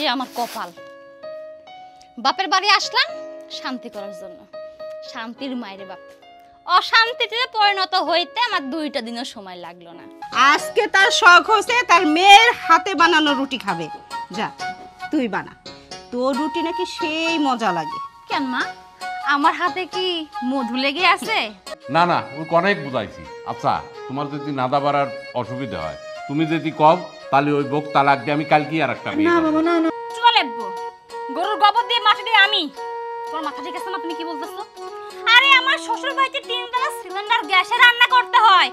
যে আমার কপাল, বাপের বাড়ি আসলাম শান্তি করার জন্য, শান্তির মায়ের বাপ, অশান্তিতে পরিণত হইতে আমার 2টা দিনও সময় লাগলো না। আজকে তার শখ হচ্ছে তার মেয়ের হাতে বানানো রুটি খাবে। যা তুই বানা, তোর রুটি নাকি সেই মজা লাগে। কেন মা, আমার হাতে কি মধু লেগে আছে? না না, ওকে অনেক বুঝাইছি। আচ্ছা, তোমার যদি নাদা বাড়ার অসুবিধা হয়, তুমি যদি কও তাহলে ওই বক তালাক দিয়ে আমি কালকে আর একটা বিয়ে করব। না চলে গরুর গোবর দিয়ে মাটি দিয়ে আমি। তোর মাথা ঠিক আছে না? তুমি কি বলতেছো? আরে আমার শ্বশুর বাড়িতে 3 তলা সিলিন্ডার গ্যাসে রান্না করতে হয়।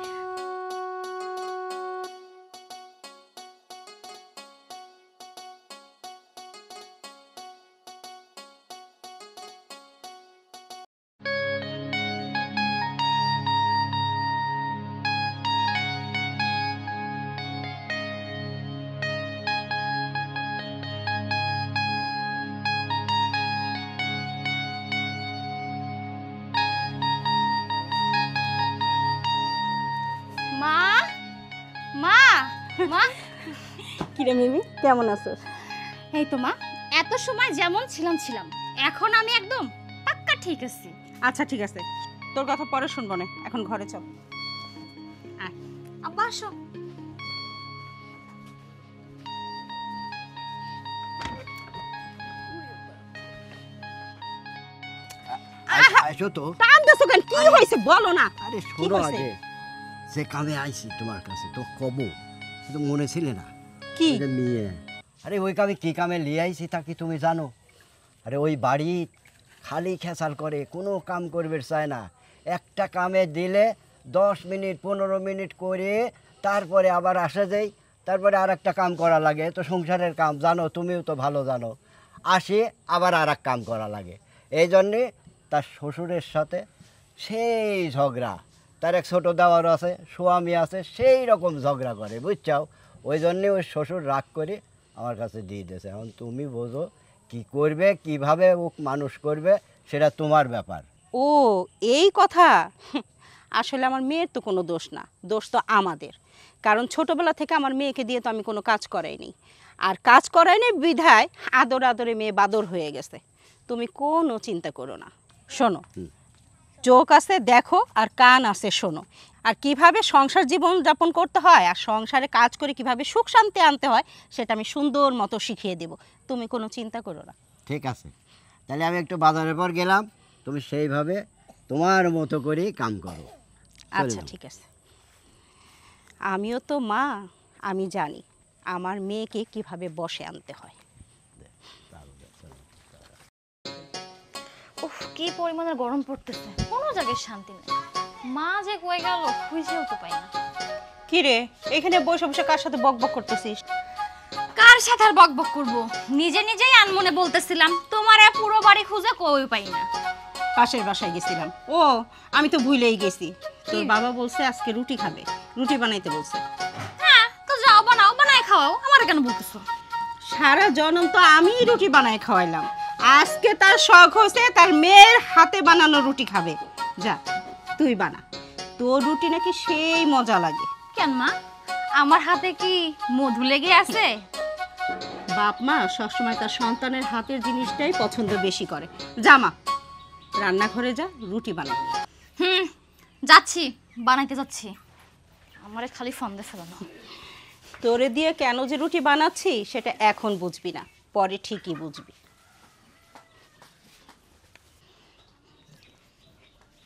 মা মা মা, কিরে মিমি, কেমন আছিস? এই তো মা, এত সময় যেমন ছিলাম, এখন আমি একদম পাক্কা ঠিক আছি। আচ্ছা ঠিক আছে, তোর কথা পরে শুনবো না, এখন ঘরে চল। আব্বা আসো। আইসো তো। কাঁদছো কেন? কি হয়েছে বলো না। আরে শোনো, আগে যে কামে আইছি তোমার কাছে তো কব, কিন্তু মনে ছিলে না কি ওই যে মেয়ে। আরে ওই কামে কি কামে লিয়ে আইছি তা কি তুমি জানো? আরে ওই বাড়ি খালি খেসাল করে, কোনো কাম করবে চায় না। একটা কামে দিলে 10 মিনিট 15 মিনিট করে তারপরে আবার আসে যাই, তারপরে আর একটা কাম করা লাগে। তো সংসারের কাম জানো, তুমিও তো ভালো জানো। আসে আবার আর এক কাম করা লাগে। এই জন্যে তার শ্বশুরের সাথে সেই ঝগড়া। তার এক ছোটো দেওয়ার আছে, স্বামী আছে, সেই রকম ঝগড়া করে, বুঝছাও? ওই জন্যে ওই শ্বশুর রাগ করে আমার কাছে দিয়ে দিয়েছে। এখন তুমি বোঝো কি করবে, কিভাবে ও মানুষ করবে, সেটা তোমার ব্যাপার। ও এই কথা। আসলে আমার মেয়ের তো কোনো দোষ না, দোষ তো আমাদের। কারণ ছোটবেলা থেকে আমার মেয়েকে দিয়ে তো আমি কোনো কাজ করাইনি, আর কাজ করাইনি বিধায় আদরে মেয়ে বাদর হয়ে গেছে। তুমি কোনো চিন্তা করো না। শোনো, চোখ আছে দেখো আর কান আছে শোনো, আর কিভাবে সংসার জীবন যাপন করতে হয় আর সংসারে কাজ করে কিভাবে সুখ শান্তি আনতে হয় সেটা আমি সুন্দর মতো শিখিয়ে দেব। তুমি কোনো চিন্তা করো না। ঠিক আছে, তাহলে আমি একটু বাজারের পর গেলাম, তুমি সেইভাবে তোমার মতো করে কাম করো। আচ্ছা ঠিক আছে। আমিও তো মা, আমি জানি আমার মেয়েকে কিভাবে বসে আনতে হয়। উফ, কি পরিমাণের গরম পড়তেছে, কোনো জায়গায় শান্তি নেই। মা যে কয়ে গেল খুঁজেও তো পাই না। কি রে, এখানে বসে বসে কার সাথে বকবক করতেছিস? কার সাথে আর বকবক করব? নিজেই আনমনে বলতেছিলাম তোমার পুরো বাড়ি খুঁজে কই পাই না। পাশের বাসায় গেছিলাম। ও আমি তো ভুলেই গেছি, তোর বাবা বলছে আজকে রুটি খাবে, রুটি বানাইতে বলছে। হ্যাঁ তো যাও, বানাও, বানাই খাওয়াও, আমার কেন বলতেছো? সারা জনম তো আমিই রুটি বানাই খাওয়াইলাম, আজকে তার শখ হচ্ছে তার মেয়ের হাতে বানানো রুটি খাবে। যা তুই বানা, তোর রুটি নাকি সেই মজা লাগে। কেন মা, আমার হাতে কি মধু লেগে আছে? বাপ মা সবসময় তার সন্তানের হাতের জিনিসটাই পছন্দ বেশি করে। যা মা, রান্নাঘরে যা, রুটি বানা। যাচ্ছি, বানাইতে যাচ্ছি। আমারে খালি ফন্দে ফেলানো। তোরে দিয়ে কেন যে রুটি বানাচ্ছি সেটা এখন বুঝবি না, পরে ঠিকই বুঝবি।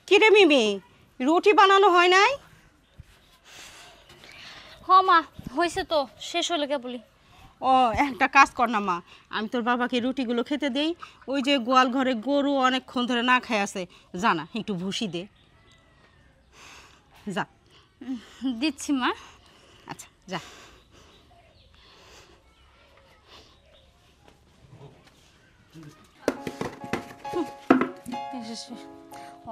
কিরে মিমি, রুটি বানানো হয় নাই? হ মা, হয়েছে তো, শেষ হলে কে বলি। ও একটা কাজ কর না মা, আমি তোর বাবাকে রুটিগুলো খেতে দেই। ওই যে গোয়াল ঘরে গরু অনেকক্ষণ ধরে না খায় আছে, জানা একটু ভুসি দে। যা। দিচ্ছি মা। আচ্ছা যা।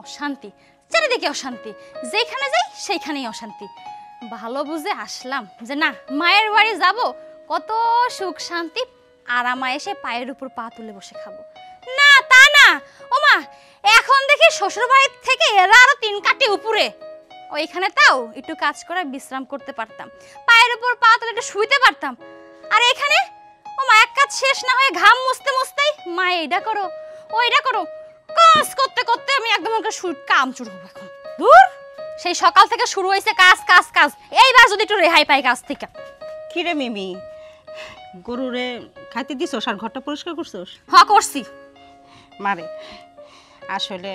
অশান্তি, চারিদিকে অশান্তি, যেখানে যাই সেইখানেই অশান্তি। ভালো বুঝে আসলাম যে না, মায়ের বাড়ি যাব, কত সুখ শান্তি, আরামে এসে পায়ের উপর পা তুলে বসে খাবো। না তা না, ও মা, এখন দেখি শ্বশুর বাড়ির থেকে এরা আরো 3 কাঠি উপরে। ওইখানে তাও একটু কাজ করে বিশ্রাম করতে পারতাম, পায়ের উপর পা তুলে একটু শুইতে পারতাম। আর এখানে ও মা, এক কাজ শেষ না হয়ে ঘাম মুছতে মুছতেই মা এইটা করো ওইটা করো, কাজ করতে করতে আমি একদম কাম শুরু হবো এখন। দূর, সেই সকাল থেকে শুরু হয়েছে কাজ কাজ কাজ, এইবার যদি একটু রেহাই পাই কাজ থেকে। কিরে মিমি, গরুরে খাইতে দিছস আর ঘরটা পরিষ্কার করছস? হ্যাঁ করছি। মারে আসলে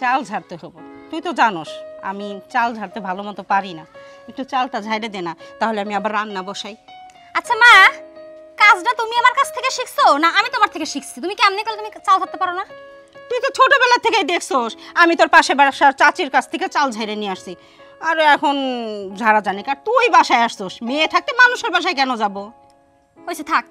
চাল ঝাড়তে হবো, তুই তো জানোস আমি চাল ঝাড়তে ভালো মতো পারি না, একটু চালটা ঝাড়ে দে না, তাহলে আমি আবার রান্না বসাই। আচ্ছা মা, কাজটা তুমি আমার কাছ থেকে শিখছো না আমি তোমার থেকে শিখছি? তুমি কেমনে করলে তুমি চাল ধরতে পারো না? তুই তো ছোটবেলা থেকেই দেখছস আমি তোর পাশে বাসার চাচির কাছ থেকে চাল ঝেড়ে নিয়ে আসছি, আর এখন ঝাড়া জানি। আর তুই বাসায় আসছস, মেয়ে থাকতে মানুষের বাসায় কেন যাব? হয়েছে থাক,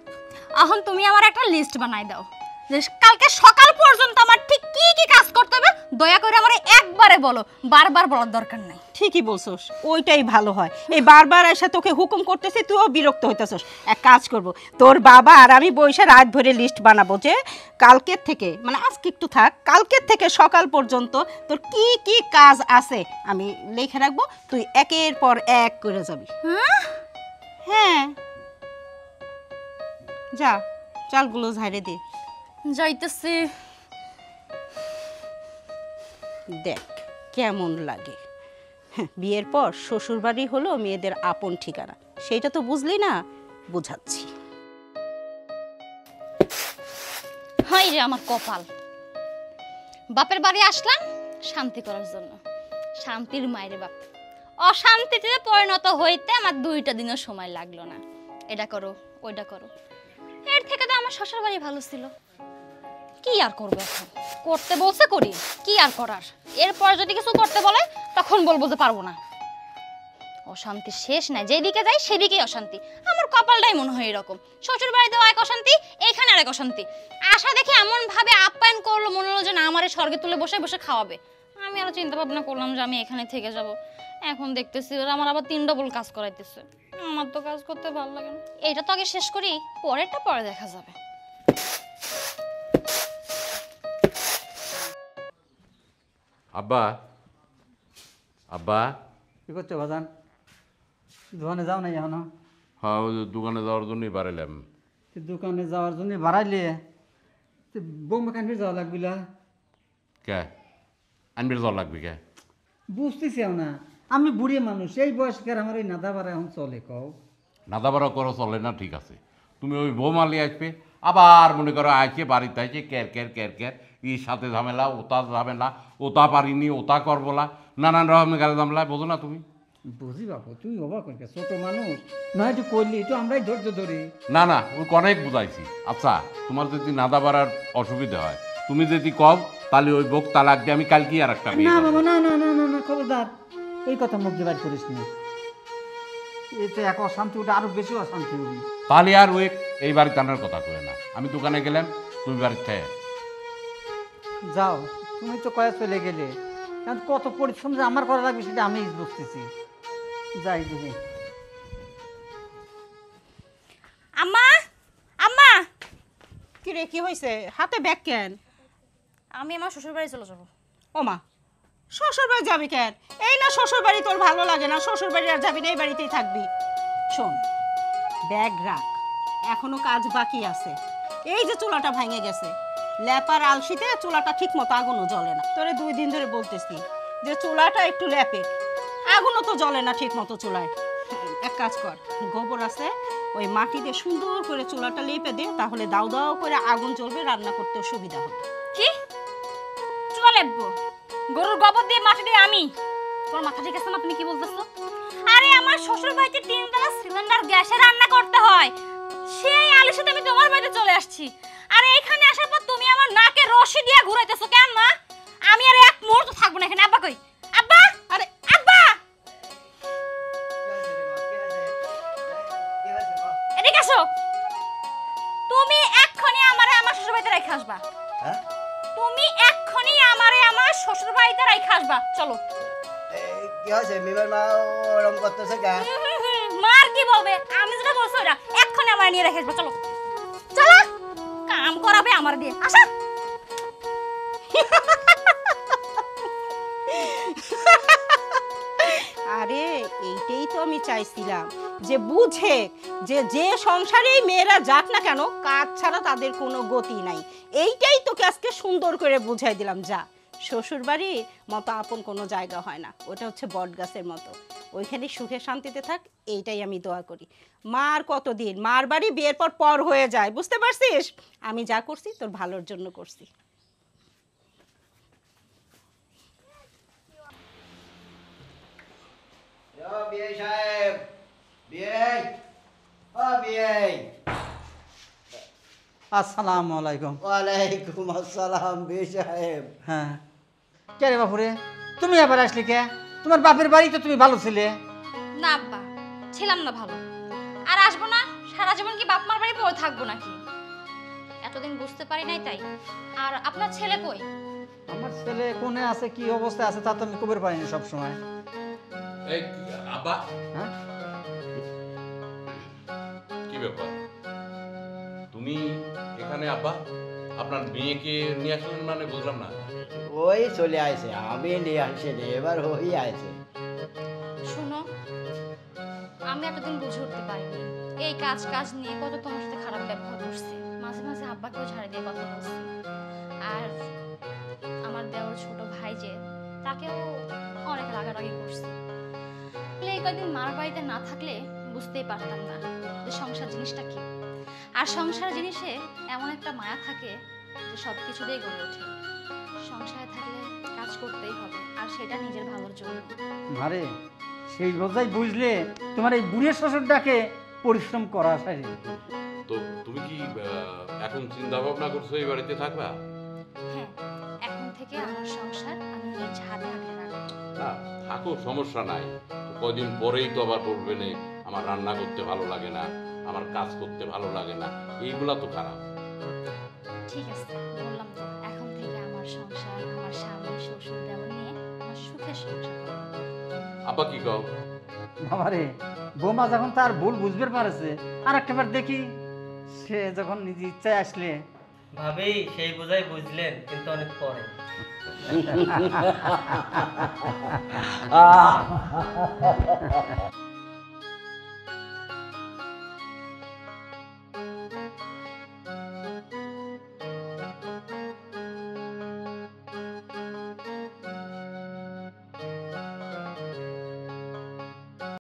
এখন তুমি আমার একটা লিস্ট বানাই দাও যে কালকে সকাল পর্যন্ত আমার ঠিক কি কি কাজ করতে হবে, দয়া করে আমার একবারে বলো, বারবার বলার দরকার নাই। ঠিকই বলছস, ওইটাই ভালো হয়। এই বারবার এসে তোকে হুকুম করতেছি, তুইও বিরক্ত হইতেছস। এক কাজ করব, তোর বাবা আর আমি বইসা রাত ভরে লিস্ট বানাবো যে কালকের থেকে, মানে আজকে একটু থাক, কালকের থেকে সকাল পর্যন্ত তোর কি কি কাজ আছে আমি লিখে রাখবো, তুই একের পর এক করে যাবি। হ্যাঁ, যা চালগুলো ঝাড়ে দে। যাইতেছি। দেখ কেমন লাগে, বিয়ের পর শ্বশুরবাড়ি হলো মেয়েদের আপন ঠিকানা, সেইটা তো বুঝলি না? বুঝাচ্ছি। হাই রে আমার কপাল, বাপের বাড়ি আসলাম শান্তি করার জন্য, শান্তির মায়ের বাপ, অশান্তিতে পরিণত হইতে আমার 2টা দিনও সময় লাগলো না। এটা করো ওইটা করো, এর থেকে তো আমার শ্বশুর বাড়ি ভালো ছিল। কি আর করবো এখন, করতে বলছে করি, কি আর করার। এরপর যদি কিছু করতে বলে তখন বলবো যে পারবো না। অশান্তি শেষ নাই, যেদিকে যাই সেদিকেই অশান্তি। আমার কপালটাই মনে হয় এরকম, শ্বশুর বাড়িতেও এক অশান্তি, এইখানে আরেক অশান্তি। আশা দেখে এমন ভাবে আপ্যায়ন করলো, মনে হলো যে না আমারে স্বর্গে তুলে বসে বসে খাওয়াবে। আমি আরো চিন্তা ভাবনা করলাম যে আমি এখানে থেকে যাব। এখন দেখতেছি ওরা আমার আবার 3 ডবল কাজ করাইতেছে, আমার তো কাজ করতে ভালো লাগে না। এইটা তো আগে শেষ করি, পরেরটা পরে দেখা যাবে। আব্বা, আব্বা। কি করছো বাজান? দোকানে যাও নাই এখনো? হ্যাঁ, ওই যে দোকানে যাওয়ার জন্যই বাড়াইলাম। দোকানে যাওয়ার জন্য বাড়াইলে বোম্বে কান্ট্রি যাওয়া লাগবিলা। কে আনবির যাওয়া লাগবে কে? বুঝতেছি না, আমি বুড়ি মানুষ, এই বয়সকার আমার এই নাদা বাড়া এখন চলে কও। নাদাবাড়া করো চলে না, ঠিক আছে। তুমি ওই বৌমালি আসবে, আবার মনে করো আইছে বাড়িতে আইছে ক্যার ক্যার ক্যার ক্যার, ইর সাথে ঝামেলা, ওতা ঝামেলা, ওতা পারিনি, ওতা করবোলা, নানান রকমের গালে ঝামেলা, বোঝো না তুমি? বুঝি বাবু, তুমি অবাক হয়ে ছোট মানুষ নয়, একটু করলি একটু আমরাই ধৈর্য ধরি। না না, ওই অনেক বুঝাইছি। আচ্ছা, তোমার যদি নাদা বাড়ার অসুবিধা হয়, তুমি যদি কম, তাহলে ওই বোক তালাক দিয়ে আমি কালকেই আর একটা বিয়ে না করবো। বাবা, না না না না না, খবরদার এই কথা মুখ দিয়ে বাইর করিস না, এতে এক অশান্তি ওটা আরো বেশি অশান্তি হবি। তাহলে আর ওই এই বাড়িতে আনার কথা কয়ে না, আমি দোকানে গেলাম, তুমি বাড়িতে খায়। যাও, তুমি তো কয়ে চলে গেলে, কারণ কত পরিশ্রম যে আমার করা লাগবে সেটা আমি বুঝতেছি। যাই দেখি। আম্মা, আম্মা, কি রে, কি হয়েছে? হাতে ব্যাগ কেন? আমি আমার শ্বশুর বাড়ি চলে যাবো। ও মা, শ্বশুর বাড়ি যাবি কেন? এই না শ্বশুর বাড়ি তোর ভালো লাগে না, শ্বশুর বাড়ি আর যাবি না, এই বাড়িতেই থাকবি। শোন, ব্যাগ রাখ, এখনো কাজ বাকি আছে। এই যে চুলাটা ভেঙে গেছে, ল্যাপার আলসিতে চুলাটা ঠিক মতো আগুনও জ্বলে না। তোরে 2 দিন ধরে বলতেছি যে চুলাটা একটু ল্যাপে, আগুনও তো জ্বলে না ঠিক মতো চুলায়। এক কাজ কর, গোবর আছে, ওই মাটি দিয়ে সুন্দর করে চুলাটা লেপে দে, তাহলে দাও দাও করে আগুন জ্বলবে, রান্না করতেও সুবিধা হবে। কি চুলা লেপবো? গরুর গোবর দিয়ে মাটি দিয়ে আমি? তোমার মাথা ঠিক আছে না? তুমি কি বলতেছো? আরে আমার শ্বশুর বাড়িতে 3 সিলিন্ডার গ্যাসে রান্না করতে হয়, সেই আলুর সাথে আমি তোমার বাড়িতে চলে আসছি। আর এখানে আসার পর তুমি আমার নাকে রশি দিয়ে ঘুরাইতেছো কেন মা? আমি আর এক মুহূর্ত থাকবো না এখানে। আব্বা কই? আব্বা, আরে আব্বা, এদিকে আসো। তুমি এক্ষুনি আমারে আমার শ্বশুর বাড়িতে রেখে আসবা। হ্যাঁ, তুমি এক্ষুনি আমারে আমার শ্বশুর বাড়িতে রেখে আসবা, চলো। কি হয়েছে? মিমের মা ওরম করতেছে কেন? মার কি বলবে? আমি যেটা বলছি ওটা এক্ষুনি আমার নিয়ে রেখে আসবা, চলো চলো। কাম করাবে আমার দিয়ে, আসা। আরে এইটাই তো আমি চাইছিলাম, যে বুঝে যে যে সংসারেই মেয়েরা যাক না কেন কাজ ছাড়া তাদের কোনো গতি নাই। এইটাই তোকে আজকে সুন্দর করে বুঝাই দিলাম। যা, শ্বশুর বাড়ির মতো আপন কোনো জায়গা হয় না, ওটা হচ্ছে বট গাছের মতো, ওইখানে সুখে শান্তিতে থাক, এইটাই আমি দোয়া করি। মার কতদিন, মার বাড়ি বিয়ের পর পর হয়ে যায়, বুঝতে পারছিস? আমি যা করছি তোর ভালোর জন্য করছি। বিআই সাহেব, বিআই, ও বিআই। আসসালামু আলাইকুম। ওয়ালাইকুম আসসালাম বিআই সাহেব। হ্যাঁ, কে রে বাপুরে, তুমি আবার আসলি কে? তোমার বাপের বাড়ি তো তুমি ভালো ছিলে। না আব্বা, ছিলাম না ভালো, আর আসবো না। সারা জীবন কি বাপ মার বাড়ি পড়ে থাকবো নাকি? এতদিন বুঝতে পারি নাই তাই। আর আপনার ছেলে কই? আমার ছেলে কোনে আছে, কি অবস্থায় আছে তা তো আমি খবর পাইনি সবসময়। এই আব্বা, হ্যাঁ, কি ব্যাপার তুমি এখানে? আব্বা, আপনার মেয়েকে নিয়ে আসলেন মানে বুঝলাম না। ওই চলে আইছে, আমি নিয়ে আসে রে, এবার ওই আইছে। শুনো, আমি এতদিন বুঝে উঠতে পারিনি এই কাজ কাজ নিয়ে কত তোমার সাথে খারাপ ব্যবহার করছে। মাঝে মাঝে আব্বাকেও ঝাড়ি দিয়ে কথা বলছি। আর আমার দেওয়ার ছোট ভাই যে, তাকেও অনেক রাগারাগি করছে। এই কয়েকদিন মার বাড়িতে না থাকলে বুঝতেই পারতাম না যে সংসার জিনিসটা কি। আর সংসার জিনিসে এমন একটা মায়া থাকে যে সব কিছুতেই গড়ে ওঠে। সংসারে থাকলে কাজ করতেই হবে, আর সেটা নিজের ভালোর জন্য। মারে সেই বোঝাই বুঝলে তোমার এই বুড়ে শ্বশুরটাকে পরিশ্রম করা সারি। তো তুমি কি এখন চিন্তা ভাবনা করছো এই বাড়িতে থাকবা? হ্যাঁ, এখন থেকে আমার সংসার আমি নিজ হাতে আগলে রাখবো। না থাকো, সমস্যা নাই। তো কয়দিন পরেই তো আবার বলবে না আমার রান্না করতে ভালো লাগে না, আমার কাজ করতে ভালো লাগে না, এইগুলা তো খারাপ। ঠিক আছে, বললাম তো, এখন থেকে আমার সংসার, আমার স্বামী শ্বশুর দেওয়ার নিয়ে আমার সুখের সংসার করবো। আব্বা কি কও? বাবারে, বৌমা যখন তার ভুল বুঝবে পারেছে, আর একটাবার দেখি সে যখন নিজে ইচ্ছায় আসলে। ভাবি সেই বোঝাই বুঝলেন, কিন্তু অনেক পরে। আহ